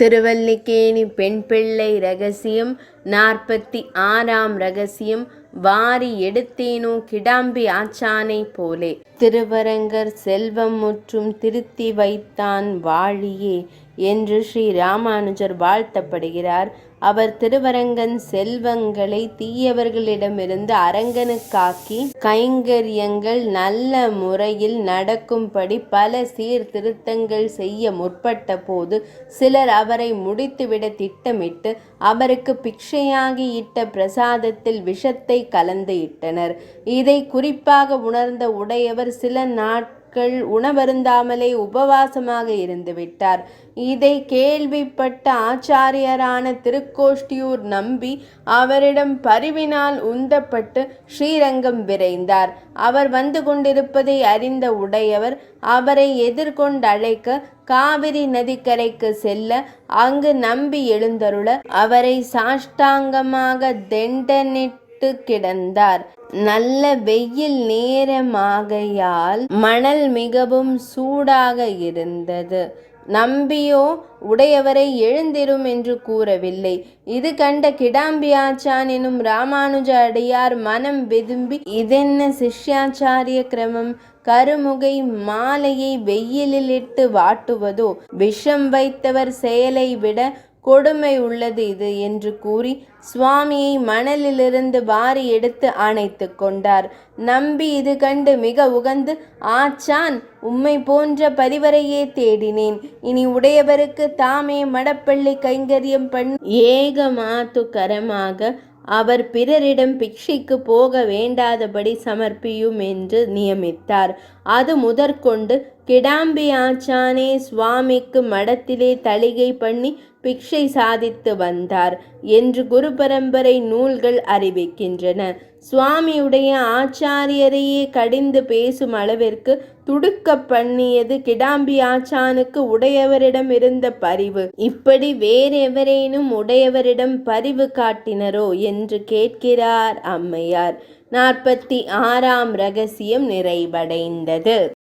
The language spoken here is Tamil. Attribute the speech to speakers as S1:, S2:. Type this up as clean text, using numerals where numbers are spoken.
S1: திருவல்லிக்கேணி பெண் பிள்ளை ரகசியம் 46ஆம் ரகசியம். வாரி எடுத்தேனோ கிடாம்பி ஆச்சானைப் போலே. திருவரங்கர் செல்வம் முற்றும் திருத்தி வைத்தான் வாழியே என்று ஸ்ரீ ராமானுஜர் வாழ்த்தப்படுகிறார். அவர் திருவரங்கன் செல்வங்களை தீயவர்களிடமிருந்து அரங்கனுக்காக்கி கைங்கரியங்கள் நல்ல முறையில் நடக்கும்படி பல சீர்திருத்தங்கள் செய்ய முற்பட்ட போது சிலர் அவரை முடித்துவிட திட்டமிட்டு அவருக்கு பிக்ஷையாகி இட்ட பிரசாதத்தில் விஷத்தை கலந்து இட்டனர். இதை குறிப்பாக உணர்ந்த உடையவர் சில நாட்கள் உணவருந்தாமலே உபவாசமாக இருந்துவிட்டார். இதை கேள்விப்பட்ட ஆச்சாரியரான திருக்கோஷ்டியூர் நம்பி அவரிடம் பரிவினால் உந்தப்பட்டு ஸ்ரீரங்கம் விரைந்தார். அவர் வந்து கொண்டிருப்பதை அறிந்த உடையவர் அவரை எதிர்கொண்டழைக்க காவிரி நதிக்கரைக்கு செல்ல அங்கு நம்பி எழுந்தருள அவரை சாஷ்டாங்கமாக தெண்டனிட்டு கிடந்தார். நல்ல வெயில் நேரமாகையால் மணல் மிகவும் சூடாக இருந்தது. நம்பியோ உடையவரை எழுந்திரும் என்று கூறவில்லை. இது கண்ட கிடாம்பி ஆச்சான் எனும் ராமானுஜ அடியார் மனம் வெதும்பி, இதென்ன சிஷ்யாச்சாரிய கிரமம்? கருமுகை மாலையை வெயிலில் இட்டு வாட்டுவதோ? விஷம் வைத்தவர் செயலை விட கொடுமை உள்ளது இது என்று கூறி சுவாமியை மணலிலிருந்து வாரி எடுத்து அணைத்து கொண்டார். நம்பி இது கண்டு மிக உகந்து, ஆச்சான், உம்மை போன்ற பரிவரையே தேடினேன். இனி உடையவருக்கு தாமே மடப்பள்ளி கைங்கரியம் பண்ணி ஏகமாத்துகரமாக அவர் பிறரிடம் பிக்ஷைக்கு போக வேண்டாதபடி சமர்ப்பியும் என்று நியமித்தார். அது முதற்கொண்டு கிடாம்பி ஆச்சானே சுவாமிக்கு மடத்திலே தளிகை பண்ணி பிக்ஷை சாதித்து வந்தார் என்று குரு பரம்பரை நூல்கள் அறிவிக்கின்றன. சுவாமியுடைய ஆச்சாரியரையே கடிந்து பேசும் அளவிற்கு துடுக்க பண்ணியது கிடாம்பி ஆச்சானுக்கு உடையவரிடம் இருந்த பரிவு. இப்படி வேறெவரேனும் உடையவரிடம் பரிவு காட்டினரோ என்று கேட்கிறார் அம்மையார். 46ஆம் ரகசியம் நிறைவடைந்தது.